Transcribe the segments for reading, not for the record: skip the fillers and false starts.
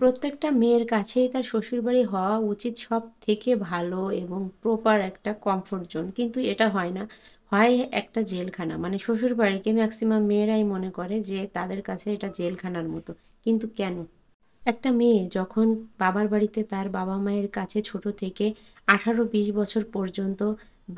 প্রত্যেকটা মেয়ের কাছেই তার শ্বশুরবাড়ি হওয়া উচিত সব থেকে ভালো এবং প্রপার একটা কমফোর্ট জোন, কিন্তু এটা হয় না। হয় একটা জেলখানা, মানে শ্বশুরবাড়িকে ম্যাক্সিমাম মেয়েরাই মনে করে যে তাদের কাছে এটা জেলখানার মতো। কিন্তু কেন? একটা মেয়ে যখন বাবার বাড়িতে তার বাবা মায়ের কাছে ছোট থেকে 18-20 বছর পর্যন্ত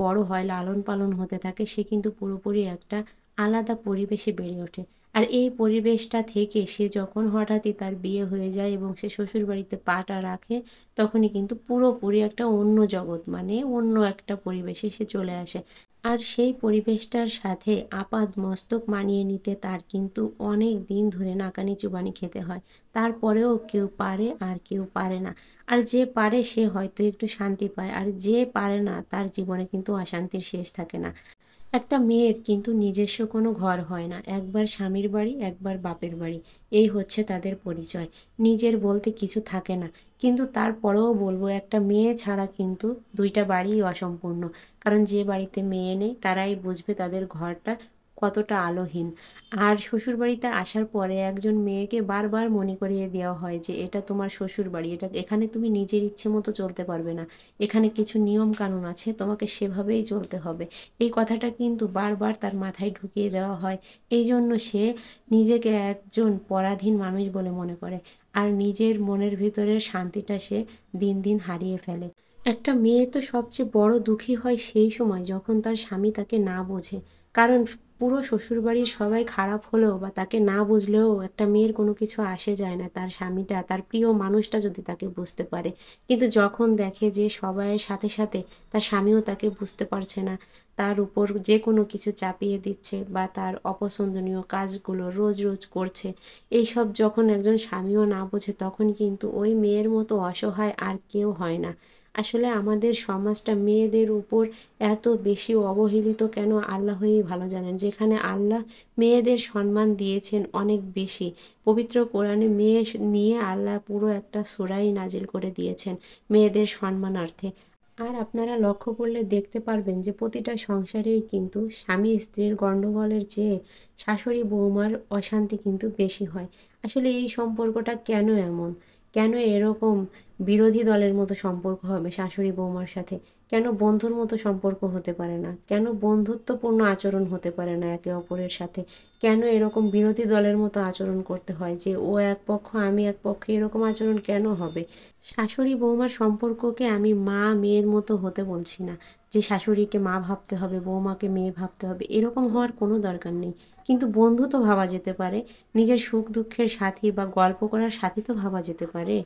বড় হয়, লালন পালন হতে থাকে, সে কিন্তু পুরোপুরি একটা আলাদা পরিবেশে বেড়ে ওঠে। আর এই পরিবেশটা থেকে সে যখন হঠাৎই তার বিয়ে হয়ে যায় এবং সে শ্বশুর বাড়িতে পাটা রাখে, তখনই কিন্তু পুরোপুরি একটা অন্য জগৎ, মানে অন্য একটা পরিবেশে সে চলে আসে। আর সেই পরিবেশটার সাথে আপাদমস্তক মানিয়ে নিতে তার কিন্তু অনেক দিন ধরে নাকানি চুবানি খেতে হয়। তারপরেও কেউ পারে আর কেউ পারে না। আর যে পারে সে হয়তো একটু শান্তি পায়, আর যে পারে না তার জীবনে কিন্তু অশান্তির শেষ থাকে না। একটা মেয়ের কিন্তু নিজস্ব কোনো ঘর হয় না, একবার স্বামীর বাড়ি একবার বাপের বাড়ি, এই হচ্ছে তাদের পরিচয়। নিজের বলতে কিছু থাকে না। কিন্তু তারপরেও বলবো, একটা মেয়ে ছাড়া কিন্তু দুইটা বাড়িই অসম্পূর্ণ। কারণ যে বাড়িতে মেয়ে নেই তারাই বুঝবে তাদের ঘরটা কতটা আলোহীন। আর শ্বশুরবাড়িতে আসার পরে একজন মেয়েকে বারবার মনে করিয়ে দেওয়া হয় যে এটা তোমার শ্বশুরবাড়ি, এটা এখানে তুমি নিজের ইচ্ছে মতো চলতে পারবে না, এখানে কিছু নিয়ম কানুন আছে, তোমাকে সেভাবেই চলতে হবে। এই কথাটা কিন্তু বারবার তার মাথায় ঢুকিয়ে দেওয়া হয়। এই জন্য সে নিজেকে একজন পরাধীন মানুষ বলে মনে করে, আর নিজের মনের ভিতরের শান্তিটা সে দিন দিন হারিয়ে ফেলে। একটা মেয়ে তো সবচেয়ে বড় দুঃখী হয় সেই সময় যখন তার স্বামী তাকে না বোঝে। কারণ পুরো শ্বশুরবাড়ির সবাই খারাপ হলেও বা তাকে না বুঝলেও একটা মেয়ের কোনো কিছু আসে যায় না, তার স্বামীটা, তার প্রিয় মানুষটা যদি তাকে বুঝতে পারে। কিন্তু যখন দেখে যে সবাইয়ের সাথে সাথে তার স্বামীও তাকে বুঝতে পারছে না, তার উপর যে কোনো কিছু চাপিয়ে দিচ্ছে বা তার অপছন্দনীয় কাজগুলো রোজ রোজ করছে, এইসব যখন একজন স্বামীও না বোঝে, তখন কিন্তু ওই মেয়ের মতো অসহায় আর কেউ হয় না। আসলে আমাদের সমাজটা মেয়েদের উপর এত বেশি অবহেলিত কেন, আল্লাহই ভালো জানেন। যেখানে আল্লাহ মেয়েদের সম্মান দিয়েছেন অনেক বেশি, পবিত্র কোরআনে মেয়ে নিয়ে আল্লাহ পুরো একটা সূরাই নাজিল করে দিয়েছেন মেয়েদের সম্মানার্থে। আর আপনারা লক্ষ্য করলে দেখতে পারবেন যে প্রতিটা সংসারেই কিন্তু স্বামী স্ত্রীর গণ্ডগোলের চেয়ে শাশুড়ি বৌমার অশান্তি কিন্তু বেশি হয়। আসলে এই সম্পর্কটা কেন এমন? কেন এরকম বিরোধী দলের মতো সম্পর্ক হবে শাশুড়ি বৌমার সাথে? কেন বন্ধুর মতো সম্পর্ক হতে পারে না? কেন বন্ধুত্বপূর্ণ আচরণ হতে পারে না একে অপরের সাথে? কেন এরকম বিরোধী দলের মতো আচরণ করতে হয় যে ও এক পক্ষ আমি এক পক্ষ, এরকম আচরণ কেন হবে? শাশুড়ি বৌমার সম্পর্ককে আমি মা মেয়ের মতো হতে বলছি না, যে শাশুড়িকে মা ভাবতে হবে বৌমাকে মেয়ে ভাবতে হবে, এরকম হওয়ার কোনো দরকার নেই। কিন্তু বন্ধু তো ভাবা যেতে পারে, নিজের সুখ দুঃখের সাথী বা গল্প করার সাথী তো ভাবা যেতে পারে।